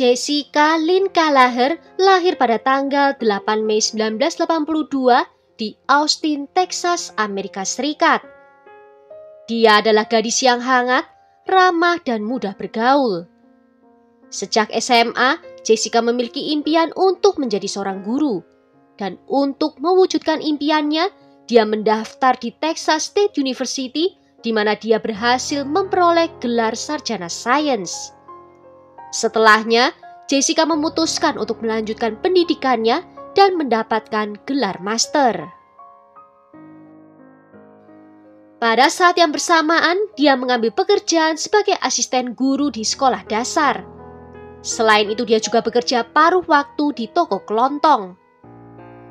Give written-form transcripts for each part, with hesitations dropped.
Jessica Lynn Gallagher lahir pada tanggal 8 Mei 1982 di Austin, Texas, Amerika Serikat. Dia adalah gadis yang hangat, ramah, dan mudah bergaul. Sejak SMA, Jessica memiliki impian untuk menjadi seorang guru. Dan untuk mewujudkan impiannya, dia mendaftar di Texas State University, di mana dia berhasil memperoleh gelar sarjana sains. Setelahnya, Jessica memutuskan untuk melanjutkan pendidikannya dan mendapatkan gelar master. Pada saat yang bersamaan, dia mengambil pekerjaan sebagai asisten guru di sekolah dasar. Selain itu, dia juga bekerja paruh waktu di toko kelontong.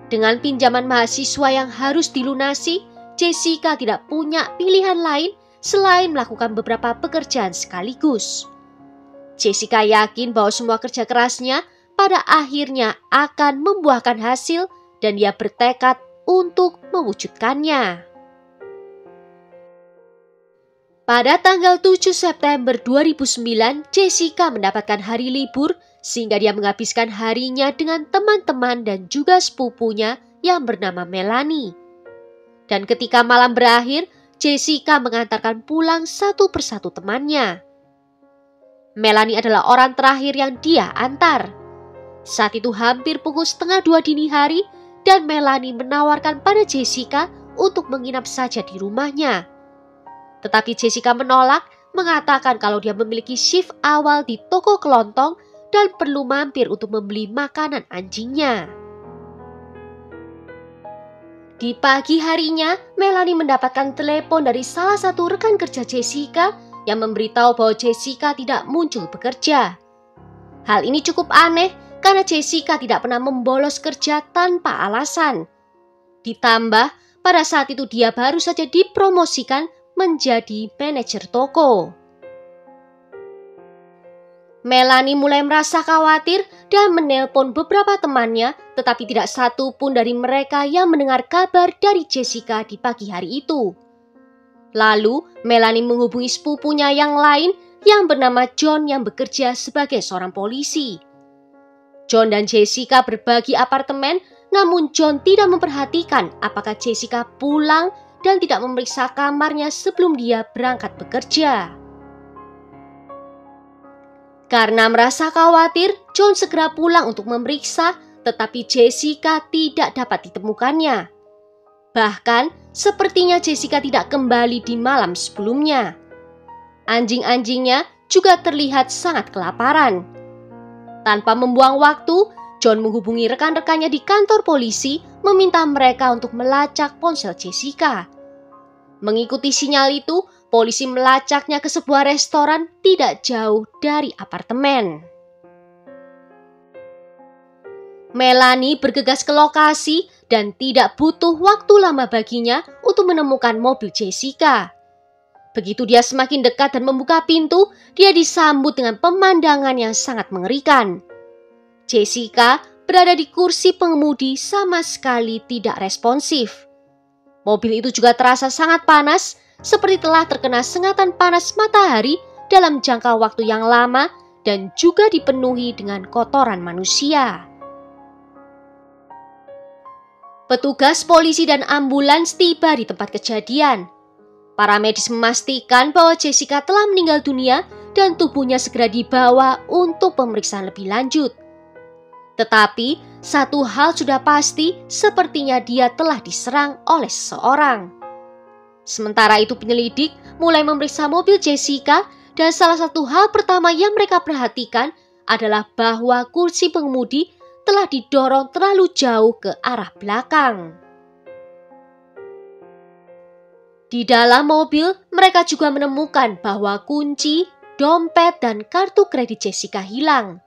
Dengan pinjaman mahasiswa yang harus dilunasi, Jessica tidak punya pilihan lain selain melakukan beberapa pekerjaan sekaligus. Jessica yakin bahwa semua kerja kerasnya pada akhirnya akan membuahkan hasil dan dia bertekad untuk mewujudkannya. Pada tanggal 7 September 2009, Jessica mendapatkan hari libur sehingga dia menghabiskan harinya dengan teman-teman dan juga sepupunya yang bernama Melanie. Dan ketika malam berakhir, Jessica mengantarkan pulang satu persatu temannya. Melanie adalah orang terakhir yang dia antar. Saat itu hampir pukul 1:30 dini hari dan Melanie menawarkan pada Jessica untuk menginap saja di rumahnya. Tetapi Jessica menolak, mengatakan kalau dia memiliki shift awal di toko kelontong dan perlu mampir untuk membeli makanan anjingnya. Di pagi harinya, Melanie mendapatkan telepon dari salah satu rekan kerja Jessica yang memberitahu bahwa Jessica tidak muncul bekerja. Hal ini cukup aneh karena Jessica tidak pernah membolos kerja tanpa alasan. Ditambah, pada saat itu dia baru saja dipromosikan menjadi manajer toko. Melanie mulai merasa khawatir dan menelpon beberapa temannya, tetapi tidak satu pun dari mereka yang mendengar kabar dari Jessica di pagi hari itu. Lalu, Melanie menghubungi sepupunya yang lain yang bernama John yang bekerja sebagai seorang polisi. John dan Jessica berbagi apartemen, namun John tidak memperhatikan apakah Jessica pulang dan tidak memeriksa kamarnya sebelum dia berangkat bekerja. Karena merasa khawatir, John segera pulang untuk memeriksa, tetapi Jessica tidak dapat ditemukannya. Bahkan, sepertinya Jessica tidak kembali di malam sebelumnya. Anjing-anjingnya juga terlihat sangat kelaparan. Tanpa membuang waktu, John menghubungi rekan-rekannya di kantor polisi, meminta mereka untuk melacak ponsel Jessica. Mengikuti sinyal itu, polisi melacaknya ke sebuah restoran tidak jauh dari apartemen. Melanie bergegas ke lokasi dan tidak butuh waktu lama baginya untuk menemukan mobil Jessica. Begitu dia semakin dekat dan membuka pintu, dia disambut dengan pemandangan yang sangat mengerikan. Jessica berada di kursi pengemudi sama sekali tidak responsif. Mobil itu juga terasa sangat panas, seperti telah terkena sengatan panas matahari dalam jangka waktu yang lama dan juga dipenuhi dengan kotoran manusia. Petugas polisi dan ambulans tiba di tempat kejadian. Para medis memastikan bahwa Jessica telah meninggal dunia dan tubuhnya segera dibawa untuk pemeriksaan lebih lanjut. Tetapi, satu hal sudah pasti, sepertinya dia telah diserang oleh seseorang. Sementara itu penyelidik mulai memeriksa mobil Jessica dan salah satu hal pertama yang mereka perhatikan adalah bahwa kursi pengemudi telah didorong terlalu jauh ke arah belakang. Di dalam mobil, mereka juga menemukan bahwa kunci, dompet, dan kartu kredit Jessica hilang.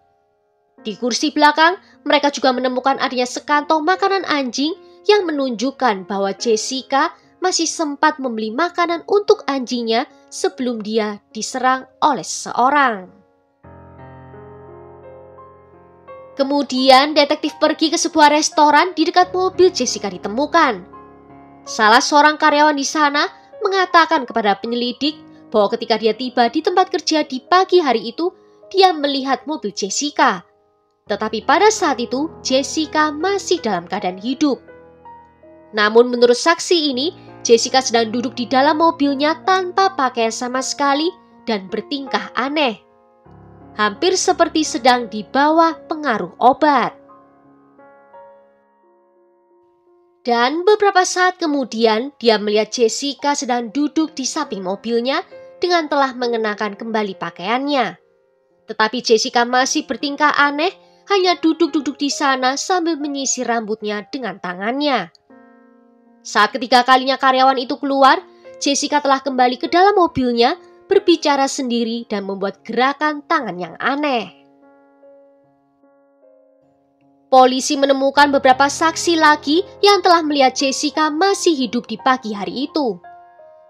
Di kursi belakang, mereka juga menemukan adanya sekantong makanan anjing yang menunjukkan bahwa Jessica masih sempat membeli makanan untuk anjingnya sebelum dia diserang oleh seseorang. Kemudian detektif pergi ke sebuah restoran di dekat mobil Jessica ditemukan. Salah seorang karyawan di sana mengatakan kepada penyelidik bahwa ketika dia tiba di tempat kerja di pagi hari itu, dia melihat mobil Jessica. Tetapi pada saat itu, Jessica masih dalam keadaan hidup. Namun menurut saksi ini, Jessica sedang duduk di dalam mobilnya tanpa pakaian sama sekali dan bertingkah aneh. Hampir seperti sedang di bawah pengaruh obat. Dan beberapa saat kemudian, dia melihat Jessica sedang duduk di samping mobilnya dengan telah mengenakan kembali pakaiannya. Tetapi Jessica masih bertingkah aneh, hanya duduk-duduk di sana sambil menyisir rambutnya dengan tangannya. Saat ketiga kalinya karyawan itu keluar, Jessica telah kembali ke dalam mobilnya, berbicara sendiri dan membuat gerakan tangan yang aneh. Polisi menemukan beberapa saksi lagi yang telah melihat Jessica masih hidup di pagi hari itu.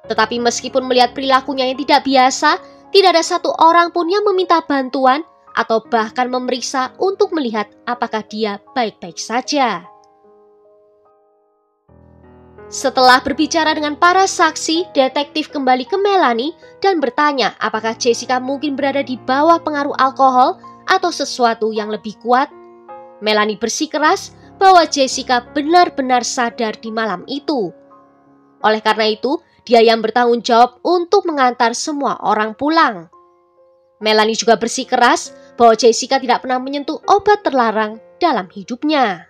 Tetapi meskipun melihat perilakunya yang tidak biasa, tidak ada satu orang pun yang meminta bantuan atau bahkan memeriksa untuk melihat apakah dia baik-baik saja. Setelah berbicara dengan para saksi, detektif kembali ke Melanie dan bertanya apakah Jessica mungkin berada di bawah pengaruh alkohol atau sesuatu yang lebih kuat. Melanie bersikeras bahwa Jessica benar-benar sadar di malam itu. Oleh karena itu, dia yang bertanggung jawab untuk mengantar semua orang pulang. Melanie juga bersikeras bahwa Jessica tidak pernah menyentuh obat terlarang dalam hidupnya.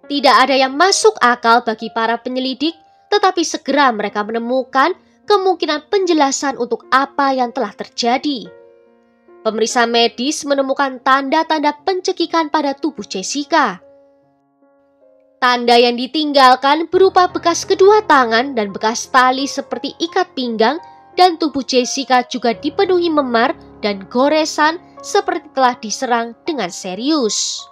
Tidak ada yang masuk akal bagi para penyelidik, tetapi segera mereka menemukan kemungkinan penjelasan untuk apa yang telah terjadi. Pemeriksa medis menemukan tanda-tanda pencekikan pada tubuh Jessica. Tanda yang ditinggalkan berupa bekas kedua tangan dan bekas tali seperti ikat pinggang, dan tubuh Jessica juga dipenuhi memar dan goresan seperti telah diserang dengan serius.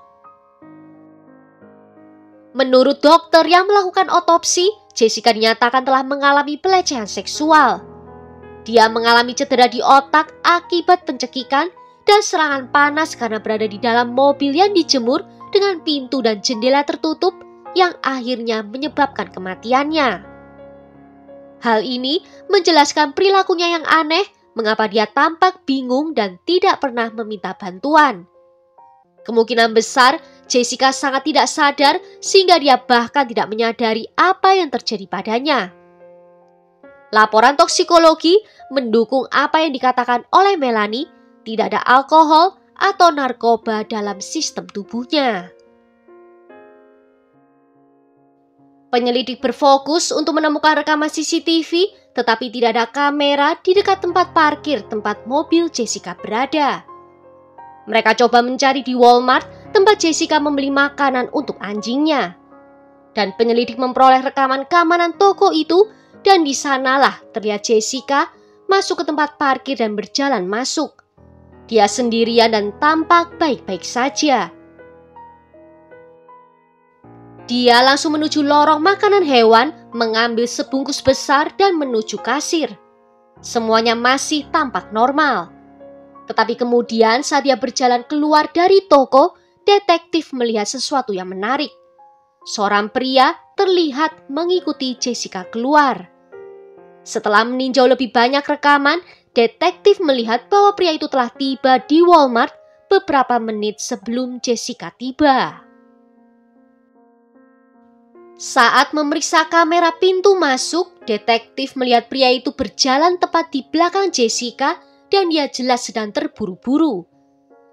Menurut dokter yang melakukan otopsi, Jessica dinyatakan telah mengalami pelecehan seksual. Dia mengalami cedera di otak akibat pencekikan dan serangan panas karena berada di dalam mobil yang dijemur dengan pintu dan jendela tertutup yang akhirnya menyebabkan kematiannya. Hal ini menjelaskan perilakunya yang aneh, mengapa dia tampak bingung dan tidak pernah meminta bantuan. Kemungkinan besar Jessica sangat tidak sadar sehingga dia bahkan tidak menyadari apa yang terjadi padanya. Laporan toksikologi mendukung apa yang dikatakan oleh Melanie, tidak ada alkohol atau narkoba dalam sistem tubuhnya. Penyelidik berfokus untuk menemukan rekaman CCTV, tetapi tidak ada kamera di dekat tempat parkir tempat mobil Jessica berada. Mereka coba mencari di Walmart tempat Jessica membeli makanan untuk anjingnya. Dan penyelidik memperoleh rekaman keamanan toko itu, dan di sanalah terlihat Jessica masuk ke tempat parkir dan berjalan masuk. Dia sendirian dan tampak baik-baik saja. Dia langsung menuju lorong makanan hewan, mengambil sebungkus besar dan menuju kasir. Semuanya masih tampak normal. Tetapi kemudian saat dia berjalan keluar dari toko, detektif melihat sesuatu yang menarik. Seorang pria terlihat mengikuti Jessica keluar. Setelah meninjau lebih banyak rekaman, detektif melihat bahwa pria itu telah tiba di Walmart beberapa menit sebelum Jessica tiba. Saat memeriksa kamera pintu masuk, detektif melihat pria itu berjalan tepat di belakang Jessica dan dia jelas sedang terburu-buru.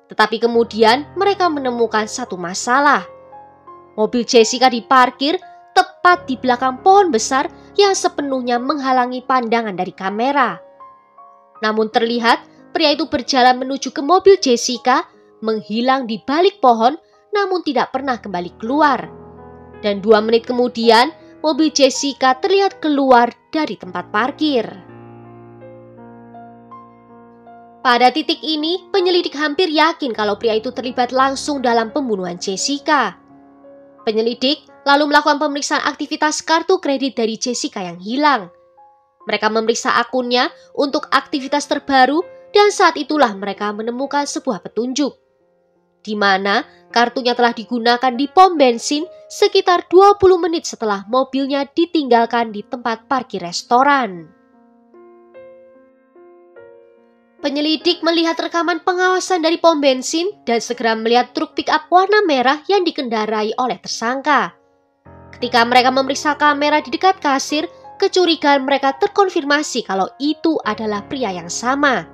Tetapi kemudian mereka menemukan satu masalah. Mobil Jessica diparkir tepat di belakang pohon besar yang sepenuhnya menghalangi pandangan dari kamera. Namun terlihat pria itu berjalan menuju ke mobil Jessica, menghilang di balik pohon namun tidak pernah kembali keluar. Dan 2 menit kemudian, mobil Jessica terlihat keluar dari tempat parkir. Pada titik ini, penyelidik hampir yakin kalau pria itu terlibat langsung dalam pembunuhan Jessica. Penyelidik lalu melakukan pemeriksaan aktivitas kartu kredit dari Jessica yang hilang. Mereka memeriksa akunnya untuk aktivitas terbaru dan saat itulah mereka menemukan sebuah petunjuk, di mana kartunya telah digunakan di pom bensin sekitar 20 menit setelah mobilnya ditinggalkan di tempat parkir restoran. Penyelidik melihat rekaman pengawasan dari pom bensin dan segera melihat truk pick-up warna merah yang dikendarai oleh tersangka. Ketika mereka memeriksa kamera di dekat kasir, kecurigaan mereka terkonfirmasi kalau itu adalah pria yang sama.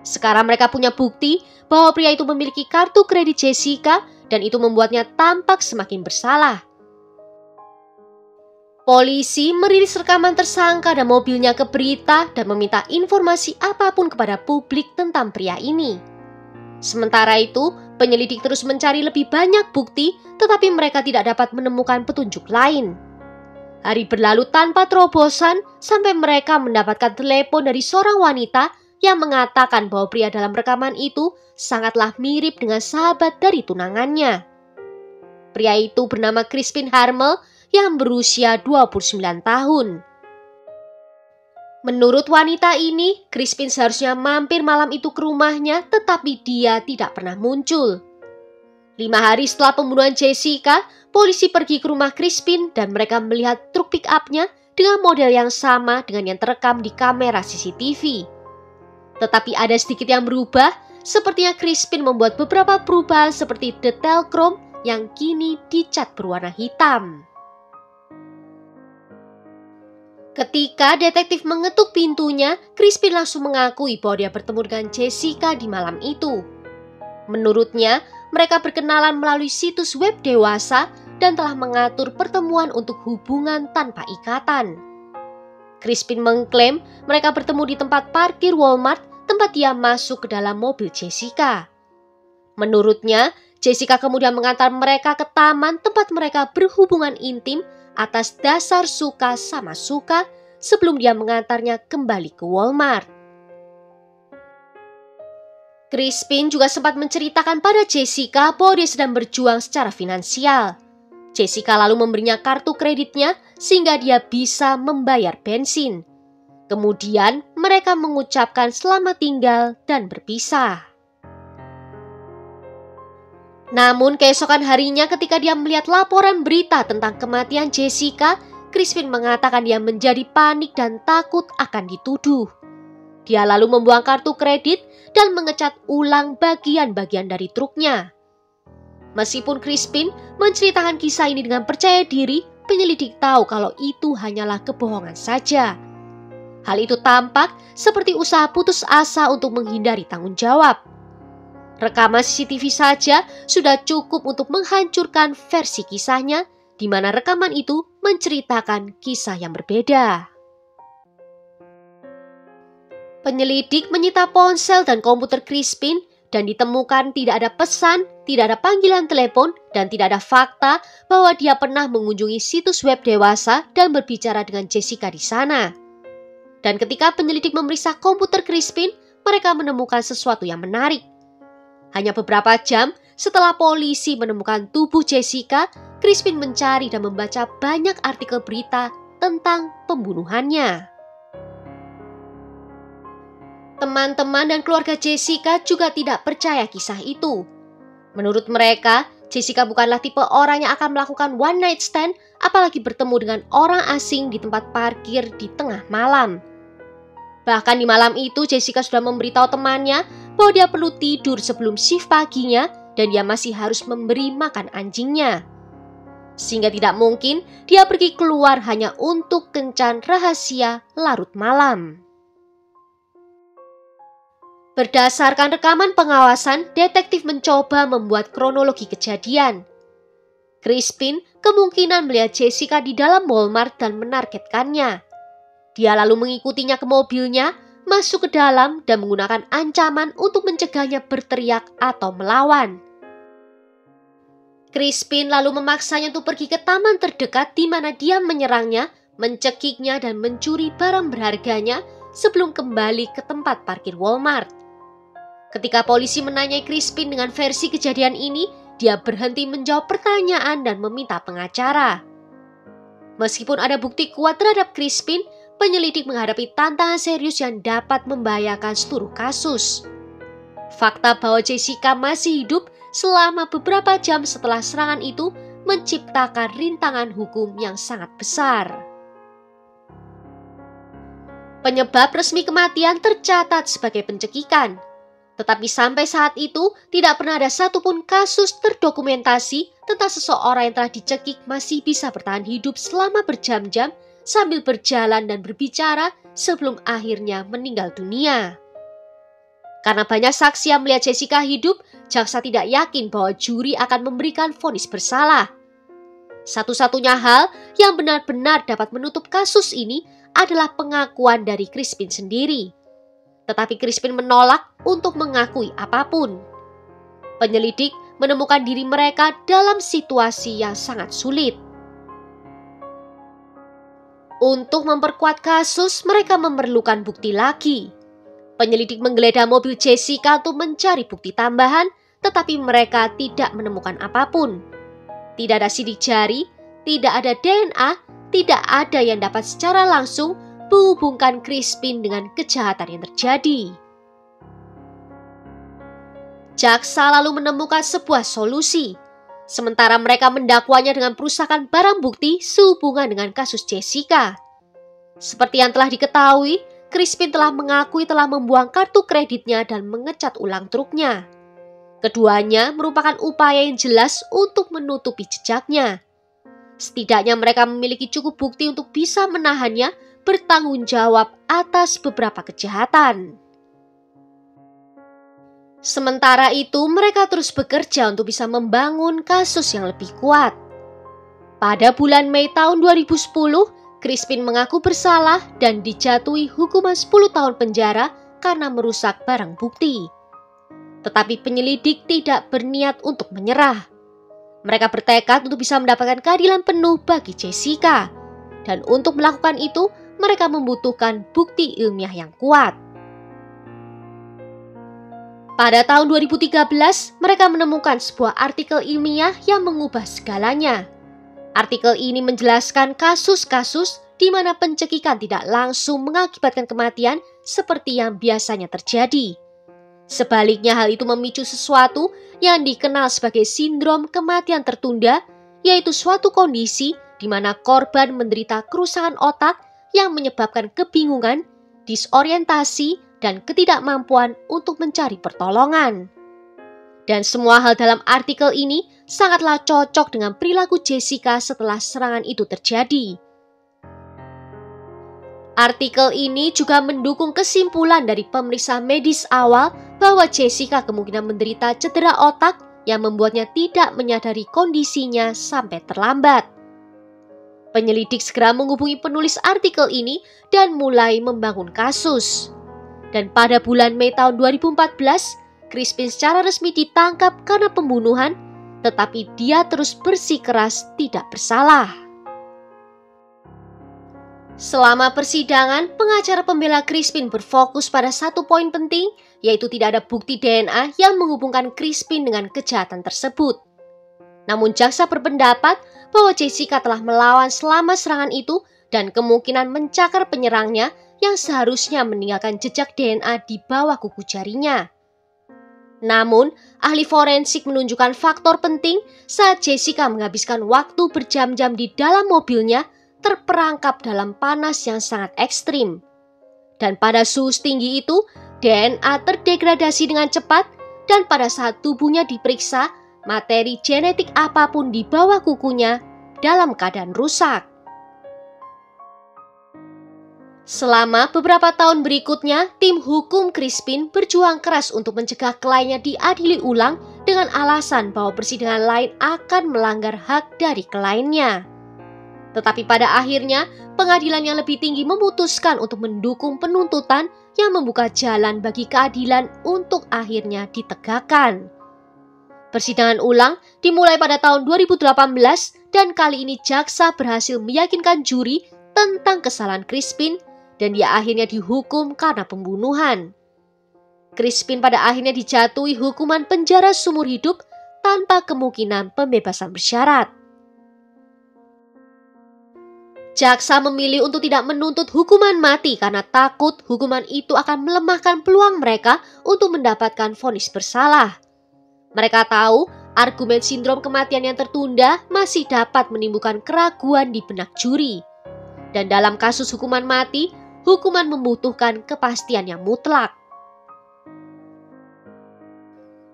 Sekarang mereka punya bukti bahwa pria itu memiliki kartu kredit Jessica dan itu membuatnya tampak semakin bersalah. Polisi merilis rekaman tersangka dan mobilnya ke berita dan meminta informasi apapun kepada publik tentang pria ini. Sementara itu, penyelidik terus mencari lebih banyak bukti, tetapi mereka tidak dapat menemukan petunjuk lain. Hari berlalu tanpa terobosan sampai mereka mendapatkan telepon dari seorang wanita yang mengatakan bahwa pria dalam rekaman itu sangatlah mirip dengan sahabat dari tunangannya. Pria itu bernama Crispin Harmel yang berusia 29 tahun. Menurut wanita ini, Crispin seharusnya mampir malam itu ke rumahnya, tetapi dia tidak pernah muncul. 5 hari setelah pembunuhan Jessica, polisi pergi ke rumah Crispin dan mereka melihat truk pick-up-nya dengan model yang sama dengan yang terekam di kamera CCTV. Tetapi ada sedikit yang berubah, sepertinya Crispin membuat beberapa perubahan seperti detail krom yang kini dicat berwarna hitam. Ketika detektif mengetuk pintunya, Crispin langsung mengakui bahwa dia bertemu dengan Jessica di malam itu. Menurutnya, mereka berkenalan melalui situs web dewasa dan telah mengatur pertemuan untuk hubungan tanpa ikatan. Crispin mengklaim mereka bertemu di tempat parkir Walmart, tempat dia masuk ke dalam mobil Jessica. Menurutnya, Jessica kemudian mengantar mereka ke taman tempat mereka berhubungan intim atas dasar suka sama suka sebelum dia mengantarnya kembali ke Walmart. Crispin juga sempat menceritakan pada Jessica bahwa dia sedang berjuang secara finansial. Jessica lalu memberinya kartu kreditnya sehingga dia bisa membayar bensin. Kemudian mereka mengucapkan selamat tinggal dan berpisah. Namun keesokan harinya ketika dia melihat laporan berita tentang kematian Jessica, Crispin mengatakan dia menjadi panik dan takut akan dituduh. Dia lalu membuang kartu kredit dan mengecat ulang bagian-bagian dari truknya. Meskipun Crispin menceritakan kisah ini dengan percaya diri, penyelidik tahu kalau itu hanyalah kebohongan saja. Hal itu tampak seperti usaha putus asa untuk menghindari tanggung jawab. Rekaman CCTV saja sudah cukup untuk menghancurkan versi kisahnya, di mana rekaman itu menceritakan kisah yang berbeda. Penyelidik menyita ponsel dan komputer Crispin dan ditemukan tidak ada pesan, tidak ada panggilan telepon, dan tidak ada fakta bahwa dia pernah mengunjungi situs web dewasa dan berbicara dengan Jessica di sana. Dan ketika penyelidik memeriksa komputer Crispin, mereka menemukan sesuatu yang menarik. Hanya beberapa jam setelah polisi menemukan tubuh Jessica, Crispin mencari dan membaca banyak artikel berita tentang pembunuhannya. Teman-teman dan keluarga Jessica juga tidak percaya kisah itu. Menurut mereka, Jessica bukanlah tipe orang yang akan melakukan one night stand, apalagi bertemu dengan orang asing di tempat parkir di tengah malam. Bahkan di malam itu, Jessica sudah memberitahu temannya bahwa dia perlu tidur sebelum shift paginya dan dia masih harus memberi makan anjingnya. Sehingga tidak mungkin dia pergi keluar hanya untuk kencan rahasia larut malam. Berdasarkan rekaman pengawasan, detektif mencoba membuat kronologi kejadian. Crispin kemungkinan melihat Jessica di dalam Walmart dan menargetkannya. Dia lalu mengikutinya ke mobilnya, masuk ke dalam dan menggunakan ancaman untuk mencegahnya berteriak atau melawan. Crispin lalu memaksanya untuk pergi ke taman terdekat di mana dia menyerangnya, mencekiknya dan mencuri barang berharganya sebelum kembali ke tempat parkir Walmart. Ketika polisi menanyai Crispin dengan versi kejadian ini, dia berhenti menjawab pertanyaan dan meminta pengacara. Meskipun ada bukti kuat terhadap Crispin, penyelidik menghadapi tantangan serius yang dapat membahayakan seluruh kasus. Fakta bahwa Jessica masih hidup selama beberapa jam setelah serangan itu menciptakan rintangan hukum yang sangat besar. Penyebab resmi kematian tercatat sebagai pencekikan. Tetapi sampai saat itu tidak pernah ada satupun kasus terdokumentasi tentang seseorang yang telah dicekik masih bisa bertahan hidup selama berjam-jam sambil berjalan dan berbicara sebelum akhirnya meninggal dunia. Karena banyak saksi yang melihat Jessica hidup, jaksa tidak yakin bahwa juri akan memberikan vonis bersalah. Satu-satunya hal yang benar-benar dapat menutup kasus ini adalah pengakuan dari Crispin sendiri. Tetapi Crispin menolak untuk mengakui apapun. Penyelidik menemukan diri mereka dalam situasi yang sangat sulit. Untuk memperkuat kasus, mereka memerlukan bukti lagi. Penyelidik menggeledah mobil Jessica untuk mencari bukti tambahan, tetapi mereka tidak menemukan apapun. Tidak ada sidik jari, tidak ada DNA, tidak ada yang dapat secara langsung menghubungkan Crispin dengan kejahatan yang terjadi. Jaksa lalu menemukan sebuah solusi. Sementara mereka mendakwanya dengan perusakan barang bukti sehubungan dengan kasus Jessica. Seperti yang telah diketahui, Crispin telah mengakui telah membuang kartu kreditnya dan mengecat ulang truknya. Keduanya merupakan upaya yang jelas untuk menutupi jejaknya. Setidaknya mereka memiliki cukup bukti untuk bisa menahannya bertanggung jawab atas beberapa kejahatan. Sementara itu, mereka terus bekerja untuk bisa membangun kasus yang lebih kuat. Pada bulan Mei tahun 2010, Crispin mengaku bersalah dan dijatuhi hukuman 10 tahun penjara karena merusak barang bukti. Tetapi penyelidik tidak berniat untuk menyerah. Mereka bertekad untuk bisa mendapatkan keadilan penuh bagi Jessica. Dan untuk melakukan itu, mereka membutuhkan bukti ilmiah yang kuat. Pada tahun 2013, mereka menemukan sebuah artikel ilmiah yang mengubah segalanya. Artikel ini menjelaskan kasus-kasus di mana pencekikan tidak langsung mengakibatkan kematian seperti yang biasanya terjadi. Sebaliknya, hal itu memicu sesuatu yang dikenal sebagai sindrom kematian tertunda, yaitu suatu kondisi di mana korban menderita kerusakan otak yang menyebabkan kebingungan, disorientasi, dan ketidakmampuan untuk mencari pertolongan. Dan semua hal dalam artikel ini sangatlah cocok dengan perilaku Jessica setelah serangan itu terjadi. Artikel ini juga mendukung kesimpulan dari pemeriksa medis awal bahwa Jessica kemungkinan menderita cedera otak yang membuatnya tidak menyadari kondisinya sampai terlambat. Penyelidik segera menghubungi penulis artikel ini dan mulai membangun kasus. Dan pada bulan Mei tahun 2014, Crispin secara resmi ditangkap karena pembunuhan, tetapi dia terus bersikeras tidak bersalah. Selama persidangan, pengacara pembela Crispin berfokus pada satu poin penting, yaitu tidak ada bukti DNA yang menghubungkan Crispin dengan kejahatan tersebut. Namun jaksa berpendapat bahwa Jessica telah melawan selama serangan itu dan kemungkinan mencakar penyerangnya yang seharusnya meninggalkan jejak DNA di bawah kuku jarinya. Namun, ahli forensik menunjukkan faktor penting saat Jessica menghabiskan waktu berjam-jam di dalam mobilnya terperangkap dalam panas yang sangat ekstrim. Dan pada suhu tinggi itu, DNA terdegradasi dengan cepat dan pada saat tubuhnya diperiksa, materi genetik apapun di bawah kukunya dalam keadaan rusak. Selama beberapa tahun berikutnya, tim hukum Crispin berjuang keras untuk mencegah kliennya diadili ulang dengan alasan bahwa persidangan lain akan melanggar hak dari kliennya. Tetapi pada akhirnya, pengadilan yang lebih tinggi memutuskan untuk mendukung penuntutan yang membuka jalan bagi keadilan untuk akhirnya ditegakkan. Persidangan ulang dimulai pada tahun 2018 dan kali ini jaksa berhasil meyakinkan juri tentang kesalahan Crispin dan dia akhirnya dihukum karena pembunuhan. Crispin pada akhirnya dijatuhi hukuman penjara seumur hidup tanpa kemungkinan pembebasan bersyarat. Jaksa memilih untuk tidak menuntut hukuman mati karena takut hukuman itu akan melemahkan peluang mereka untuk mendapatkan vonis bersalah. Mereka tahu argumen sindrom kematian yang tertunda masih dapat menimbulkan keraguan di benak juri. Dan dalam kasus hukuman mati, hukuman membutuhkan kepastian yang mutlak.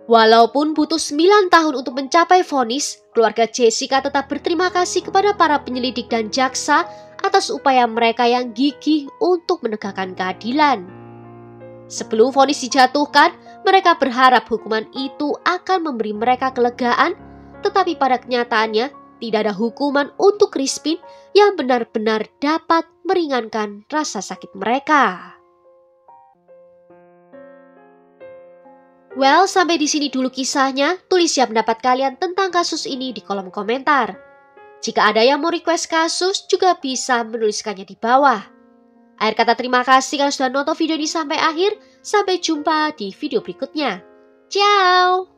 Walaupun butuh 9 tahun untuk mencapai vonis, keluarga Jessica tetap berterima kasih kepada para penyelidik dan jaksa atas upaya mereka yang gigih untuk menegakkan keadilan. Sebelum vonis dijatuhkan, mereka berharap hukuman itu akan memberi mereka kelegaan, tetapi pada kenyataannya tidak ada hukuman untuk Crispin yang benar-benar dapat meringankan rasa sakit mereka. Well, sampai di sini dulu kisahnya. Tulis ya pendapat kalian tentang kasus ini di kolom komentar. Jika ada yang mau request kasus, juga bisa menuliskannya di bawah. Akhir kata terima kasih kalau sudah nonton video ini sampai akhir. Sampai jumpa di video berikutnya. Ciao!